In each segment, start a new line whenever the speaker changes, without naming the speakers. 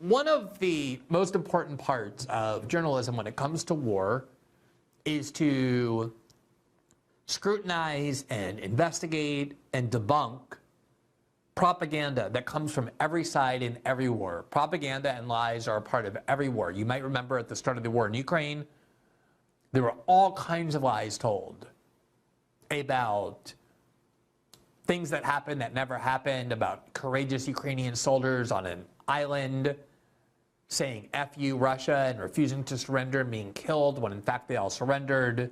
one of the most important parts of journalism when it comes to war is to scrutinize and investigate and debunk propaganda that comes from every side in every war. Propaganda and lies are a part of every war. You might remember at the start of the war in Ukraine, there were all kinds of lies told about things that happened that never happened, about courageous Ukrainian soldiers on an island saying F you Russia and refusing to surrender and being killed when in fact they all surrendered,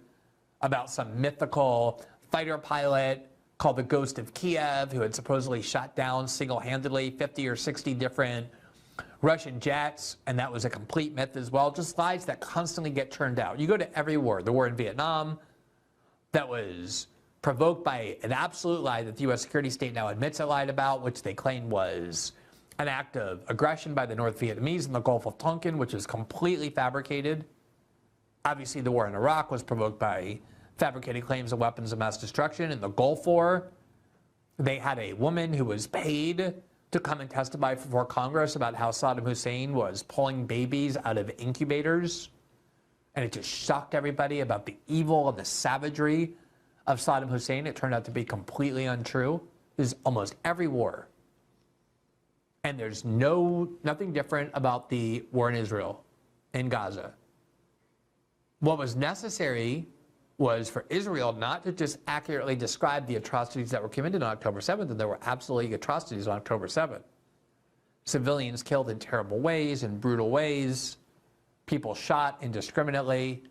about some mythical fighter pilot called the Ghost of Kiev who had supposedly shot down single-handedly 50 or 60 different Russian jets, and that was a complete myth as well. Just lies that constantly get churned out. You go to every war, the war in Vietnam, that was provoked by an absolute lie that the U.S. security state now admits it lied about, which they claim was an act of aggression by the North Vietnamese in the Gulf of Tonkin, which is completely fabricated. Obviously, the war in Iraq was provoked by fabricated claims of weapons of mass destruction. In the Gulf War, they had a woman who was paid to come and testify before Congress about how Saddam Hussein was pulling babies out of incubators. And it just shocked everybody about the evil and the savagery of Saddam Hussein. It turned out to be completely untrue. There's almost every war. And there's nothing different about the war in Israel, in Gaza. What was necessary was for Israel not to just accurately describe the atrocities that were committed on October 7th, and there were absolutely atrocities on October 7th. Civilians killed in terrible ways, in brutal ways, people shot indiscriminately.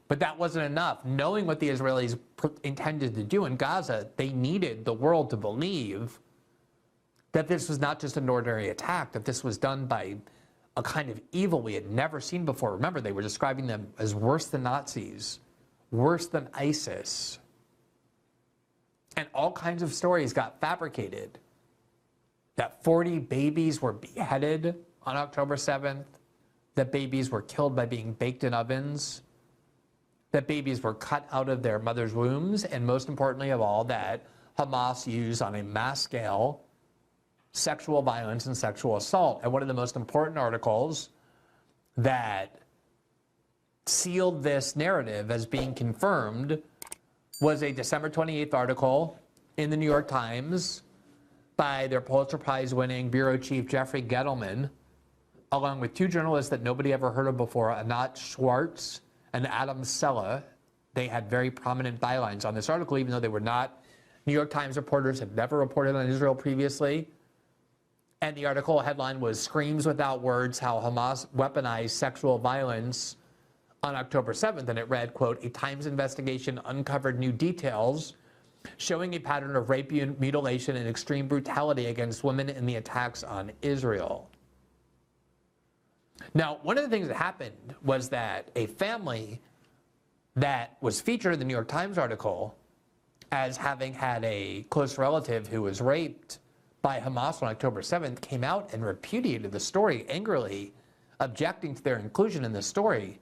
But that wasn't enough. Knowing what the Israelis intended to do in Gaza, they needed the world to believe that this was not just an ordinary attack, that this was done by a kind of evil we had never seen before. Remember, they were describing them as worse than Nazis, worse than ISIS. And all kinds of stories got fabricated. That 40 babies were beheaded on October 7th, that babies were killed by being baked in ovens, that babies were cut out of their mother's wombs, and most importantly of all, that Hamas used on a mass scale sexual violence and sexual assault. And one of the most important articles that sealed this narrative as being confirmed was a December 28th article in the New York Times by their Pulitzer Prize winning bureau chief Jeffrey Gettleman, along with two journalists that nobody ever heard of before, Anat Schwartz and Adam Sella. They had very prominent bylines on this article, even though they were not New York Times reporters, had never reported on Israel previously. And the article headline was "Screams Without Words, How Hamas Weaponized Sexual Violence on October 7th." And it read, quote, "A Times investigation uncovered new details showing a pattern of rape, mutilation, and extreme brutality against women in the attacks on Israel." Now, one of the things that happened was that a family that was featured in the New York Times article as having had a close relative who was raped by Hamas on October 7th came out and repudiated the story angrily, objecting to their inclusion in the story.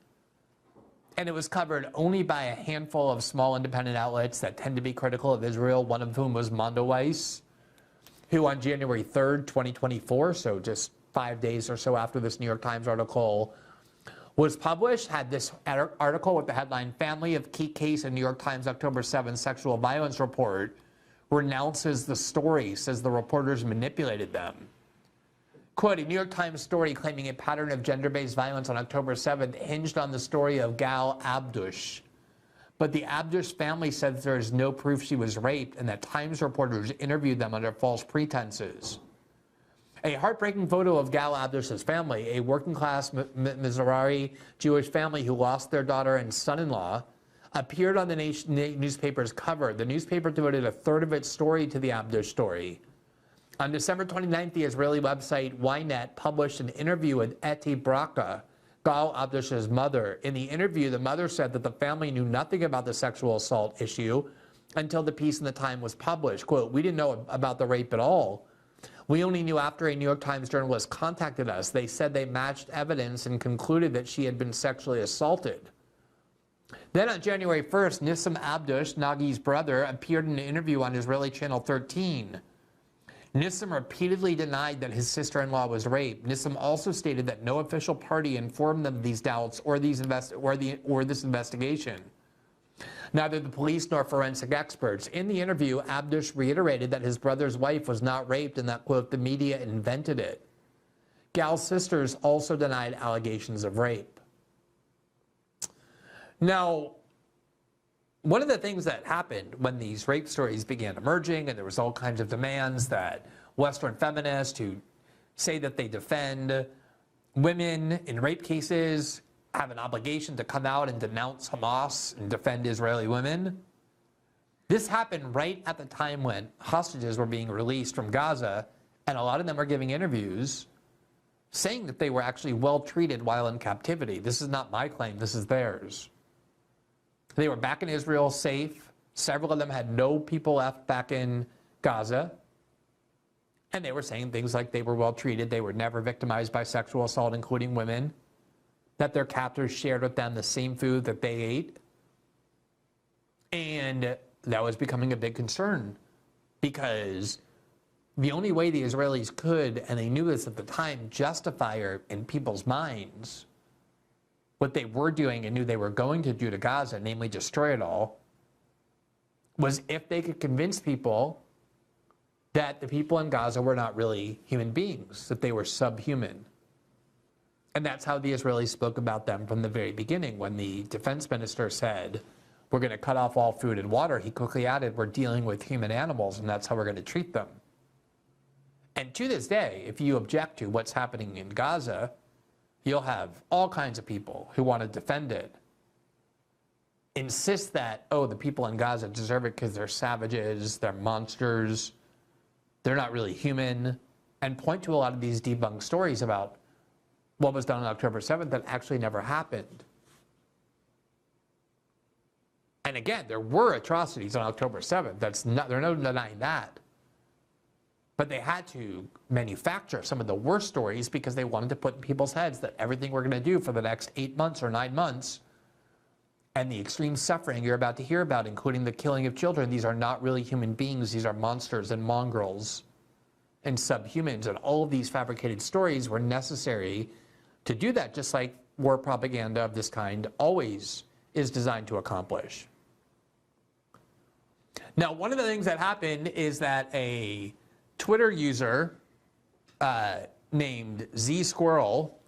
And it was covered only by a handful of small independent outlets that tend to be critical of Israel, one of whom was Mondoweiss, who on January 3rd, 2024, so just 5 days or so after this New York Times article was published, had this article with the headline, "Family of Key Case in New York Times October 7th Sexual Violence Report Renounces the Story, Says the Reporters Manipulated Them." Quote, "A New York Times story claiming a pattern of gender-based violence on October 7th hinged on the story of Gal Abdush. But the Abdush family said there is no proof she was raped and that Times reporters interviewed them under false pretenses. A heartbreaking photo of Gal Abdush's family, a working-class Mizrahi Jewish family who lost their daughter and son-in-law, appeared on the newspaper's cover. The newspaper devoted a third of its story to the Abdush story. On December 29th, the Israeli website Ynet published an interview with Eti Braka, Gal Abdush's mother. In the interview, the mother said that the family knew nothing about the sexual assault issue until the piece in the Times was published. Quote, "We didn't know about the rape at all. We only knew after a New York Times journalist contacted us. They said they matched evidence and concluded that she had been sexually assaulted." Then on January 1st, Nissim Abdush, Nagi's brother, appeared in an interview on Israeli Channel 13. Nissim repeatedly denied that his sister-in-law was raped. Nissim also stated that no official party informed them of these doubts or this investigation. Neither the police nor forensic experts. In the interview, Abdish reiterated that his brother's wife was not raped and that, quote, the media invented it. Gal's sisters also denied allegations of rape. Now, one of the things that happened when these rape stories began emerging, and there was all kinds of demands that Western feminists who say that they defend women in rape cases have an obligation to come out and denounce Hamas and defend Israeli women. This happened right at the time when hostages were being released from Gaza, and a lot of them were giving interviews saying that they were actually well treated while in captivity. This is not my claim, this is theirs. They were back in Israel safe. Several of them had no people left back in Gaza. And they were saying things like they were well treated, they were never victimized by sexual assault, including women, that their captors shared with them the same food that they ate. And that was becoming a big concern because the only way the Israelis could, and they knew this at the time, justify in people's minds what they were doing and knew they were going to do to Gaza, namely destroy it all, was if they could convince people that the people in Gaza were not really human beings, that they were subhuman. And that's how the Israelis spoke about them from the very beginning. When the defense minister said, we're going to cut off all food and water, he quickly added, we're dealing with human animals, and that's how we're going to treat them. And to this day, if you object to what's happening in Gaza, you'll have all kinds of people who want to defend it, insist that, oh, the people in Gaza deserve it because they're savages, they're monsters, they're not really human, and point to a lot of these debunked stories about what was done on October 7th that actually never happened. And again, there were atrocities on October 7th. There's no denying that. But they had to manufacture some of the worst stories because they wanted to put in people's heads that everything we're going to do for the next 8 months or 9 months and the extreme suffering you're about to hear about, including the killing of children, these are not really human beings. These are monsters and mongrels and subhumans. And all of these fabricated stories were necessary to do that, just like war propaganda of this kind always is designed to accomplish. Now, one of the things that happened is that a Twitter user named Z Squirrel,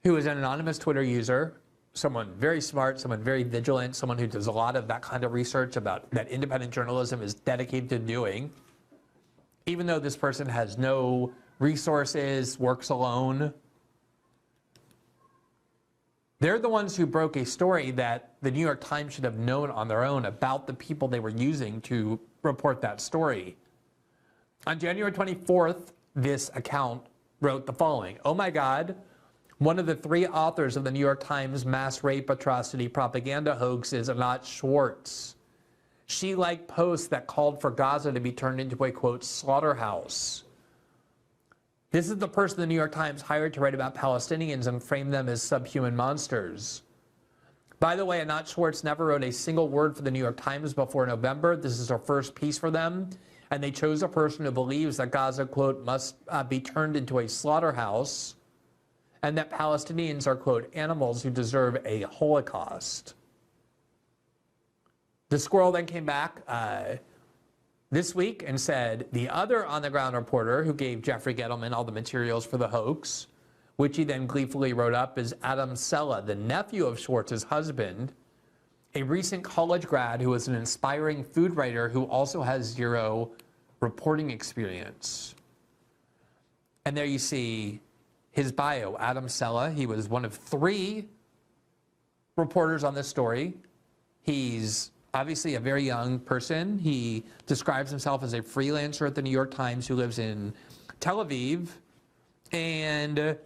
who is an anonymous Twitter user, someone very smart, someone very vigilant, someone who does a lot of that kind of research about that independent journalism is dedicated to doing, even though this person has no resources, works alone. They're the ones who broke a story that the New York Times should have known on their own about the people they were using to report that story. On January 24th, this account wrote the following: "Oh my God, one of the 3 authors of the New York Times mass rape atrocity propaganda hoax is Anat Schwartz. She liked posts that called for Gaza to be turned into a, quote, slaughterhouse. This is the person the New York Times hired to write about Palestinians and frame them as subhuman monsters. By the way, Anat Schwartz never wrote a single word for the New York Times before November. This is her first piece for them. And they chose a person who believes that Gaza, quote, must be turned into a slaughterhouse and that Palestinians are, quote, animals who deserve a Holocaust." The Squirrel then came back this week and said the other on-the-ground reporter who gave Jeffrey Gettleman all the materials for the hoax, which he then gleefully wrote up, is Adam Sella, the nephew of Schwartz's husband, a recent college grad who is an inspiring food writer who also has 0 reporting experience. And there you see his bio, Adam Sella. He was one of 3 reporters on this story. He's obviously a very young person. He describes himself as a freelancer at the New York Times who lives in Tel Aviv. And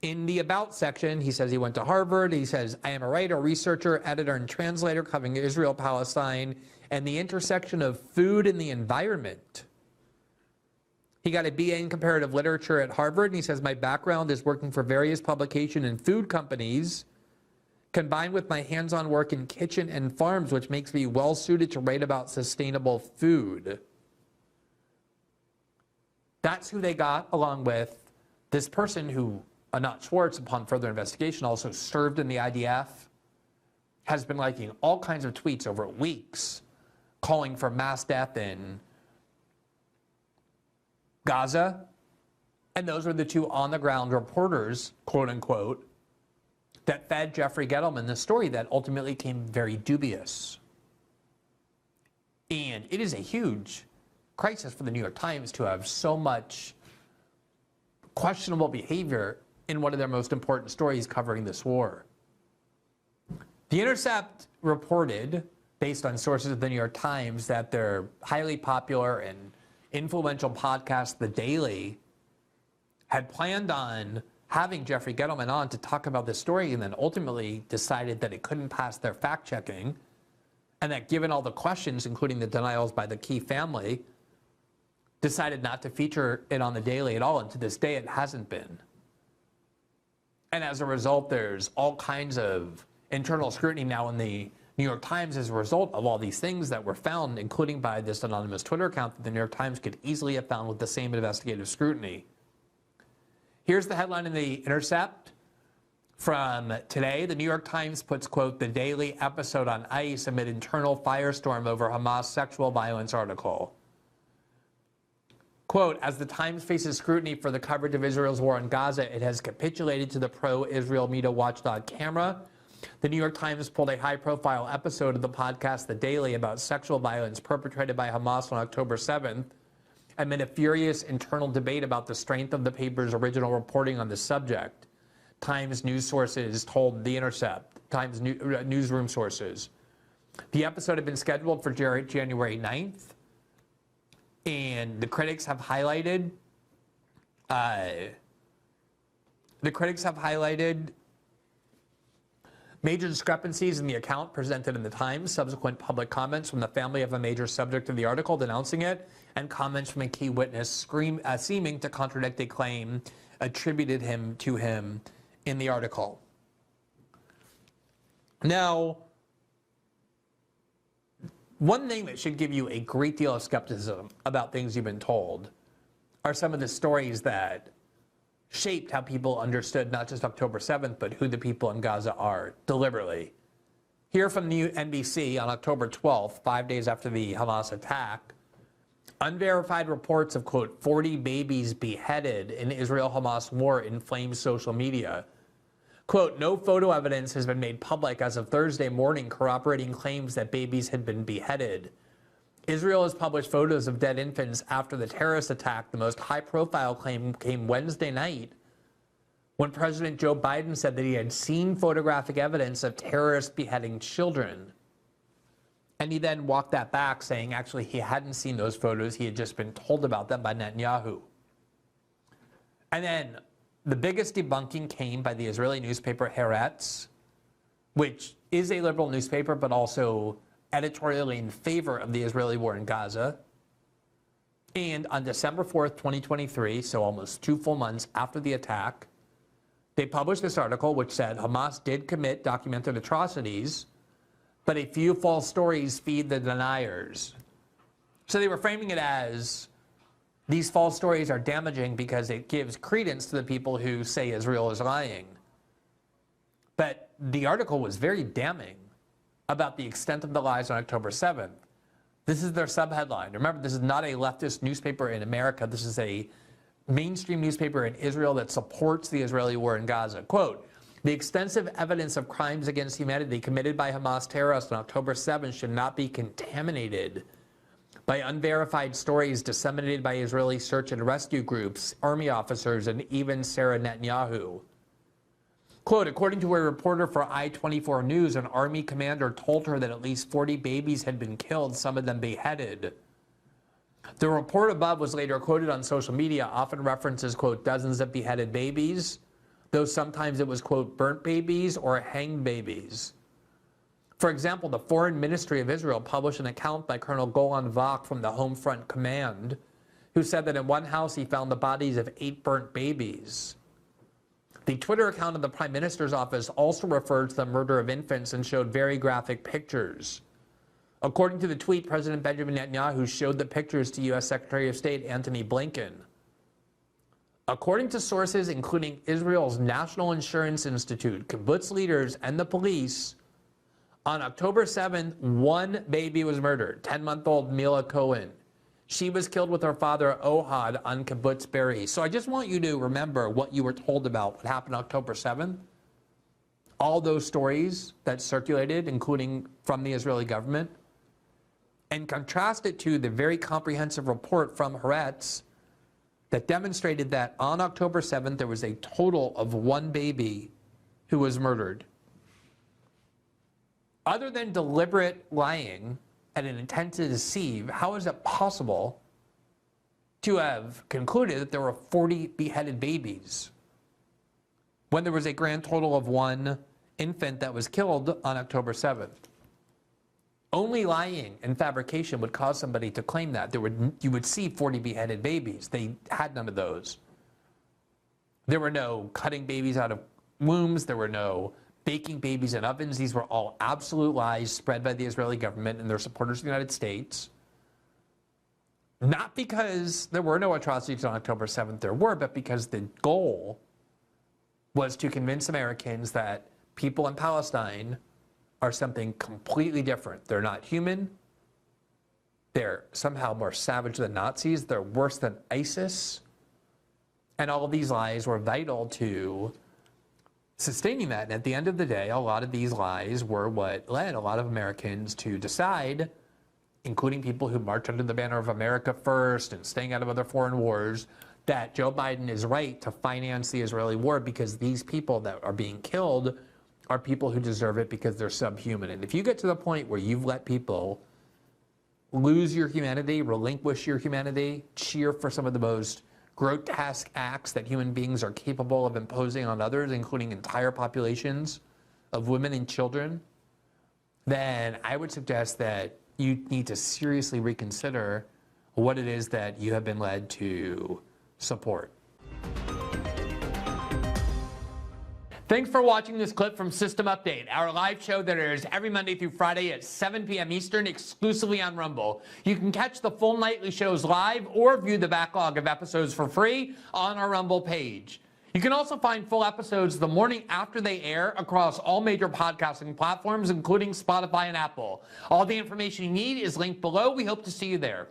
in the About section, he says he went to Harvard. He says, "I am a writer, researcher, editor, and translator covering Israel, Palestine, and the intersection of food and the environment." He got a BA in comparative literature at Harvard, and he says, "My background is working for various publication and food companies, combined with my hands-on work in kitchen and farms, which makes me well-suited to write about sustainable food." That's who they got, along with this person who, Anat Schwartz, upon further investigation, also served in the IDF, has been liking all kinds of tweets over weeks, calling for mass death in Gaza. And those were the two on-the-ground reporters, quote unquote, that fed Jeffrey Gettleman the story that ultimately came very dubious. And it is a huge crisis for the New York Times to have so much questionable behavior in one of their most important stories covering this war. The Intercept reported, based on sources of the New York Times, that their highly popular and influential podcast, The Daily, had planned on having Jeffrey Gettleman on to talk about this story, and then ultimately decided that it couldn't pass their fact-checking, and that given all the questions, including the denials by the Key family, decided not to feature it on The Daily at all, and to this day it hasn't been. And as a result, there's all kinds of internal scrutiny now in the New York Times as a result of all these things that were found, including by this anonymous Twitter account that the New York Times could easily have found with the same investigative scrutiny. Here's the headline in the Intercept from today. The New York Times puts, quote, "The Daily episode on ice amid internal firestorm over Hamas sexual violence article." Quote, "As the Times faces scrutiny for the coverage of Israel's war in Gaza, it has capitulated to the pro-Israel media watchdog camera. The New York Times pulled a high-profile episode of the podcast The Daily about sexual violence perpetrated by Hamas on October 7th, amid a furious internal debate about the strength of the paper's original reporting on the subject," Times news sources told The Intercept, Times newsroom sources. The episode had been scheduled for January 9th, and the critics have highlighted major discrepancies in the account presented in the Times, subsequent public comments from the family of a major subject of the article denouncing it, and comments from a key witness seeming to contradict a claim attributed to him in the article. Now, one thing that should give you a great deal of skepticism about things you've been told are some of the stories that shaped how people understood not just October 7th, but who the people in Gaza are, deliberately. Here from the NBC on October 12th, 5 days after the Hamas attack, unverified reports of, quote, 40 babies beheaded in Israel-Hamas war inflame social media. Quote, "No photo evidence has been made public as of Thursday morning corroborating claims that babies had been beheaded. Israel has published photos of dead infants after the terrorist attack. The most high-profile claim came Wednesday night when President Joe Biden said that he had seen photographic evidence of terrorists beheading children. And he then walked that back, saying actually he hadn't seen those photos. He had just been told about them by Netanyahu. And then the biggest debunking came by the Israeli newspaper Haaretz, which is a liberal newspaper, but also editorially in favor of the Israeli war in Gaza. And on December 4th, 2023, so almost 2 full months after the attack, they published this article which said Hamas did commit documented atrocities, but a few false stories feed the deniers. So they were framing it as these false stories are damaging because it gives credence to the people who say Israel is lying. But the article was very damning about the extent of the lies on October 7th. This is their subheadline. Remember, this is not a leftist newspaper in America. This is a mainstream newspaper in Israel that supports the Israeli war in Gaza. Quote, "The extensive evidence of crimes against humanity committed by Hamas terrorists on October 7th should not be contaminated by unverified stories disseminated by Israeli search and rescue groups, army officers, and even Sarah Netanyahu." Quote, "According to a reporter for I-24 News, an army commander told her that at least 40 babies had been killed, some of them beheaded. The report above was later quoted on social media, often references, quote, dozens of beheaded babies, though sometimes it was, quote, burnt babies or hanged babies. For example, the Foreign Ministry of Israel published an account by Colonel Golan Vach from the Home Front Command, who said that in one house he found the bodies of 8 burnt babies. The Twitter account of the Prime Minister's office also referred to the murder of infants and showed very graphic pictures. According to the tweet, President Benjamin Netanyahu showed the pictures to U.S. Secretary of State Antony Blinken. According to sources including Israel's National Insurance Institute, kibbutz leaders, and the police, on October 7th, one baby was murdered, 10-month-old Mila Cohen. She was killed with her father, Ohad, on kibbutz Be'eri. So I just want you to remember what you were told about what happened October 7th. All those stories that circulated, including from the Israeli government, and contrast it to the very comprehensive report from Haaretz that demonstrated that on October 7th, there was a total of one baby who was murdered. Other than deliberate lying and an intent to deceive, how is it possible to have concluded that there were 40 beheaded babies when there was a grand total of one infant that was killed on October 7th? Only lying and fabrication would cause somebody to claim that. You would see 40 beheaded babies. They had none of those. There were no cutting babies out of wombs. There were no baking babies in ovens. These were all absolute lies spread by the Israeli government and their supporters in the United States. Not because there were no atrocities on October 7th, there were, but because the goal was to convince Americans that people in Palestine are something completely different. They're not human. They're somehow more savage than Nazis. They're worse than ISIS. And all of these lies were vital to sustaining that. And at the end of the day, a lot of these lies were what led a lot of Americans to decide, including people who march under the banner of America First and staying out of other foreign wars, that Joe Biden is right to finance the Israeli war because these people that are being killed are people who deserve it because they're subhuman. And if you get to the point where you've let people lose your humanity, relinquish your humanity, cheer for some of the most grotesque acts that human beings are capable of imposing on others, including entire populations of women and children, then I would suggest that you need to seriously reconsider what it is that you have been led to support. Thanks for watching this clip from System Update, our live show that airs every Monday through Friday at 7 p.m. Eastern, exclusively on Rumble. You can catch the full nightly shows live or view the backlog of episodes for free on our Rumble page. You can also find full episodes the morning after they air across all major podcasting platforms, including Spotify and Apple. All the information you need is linked below. We hope to see you there.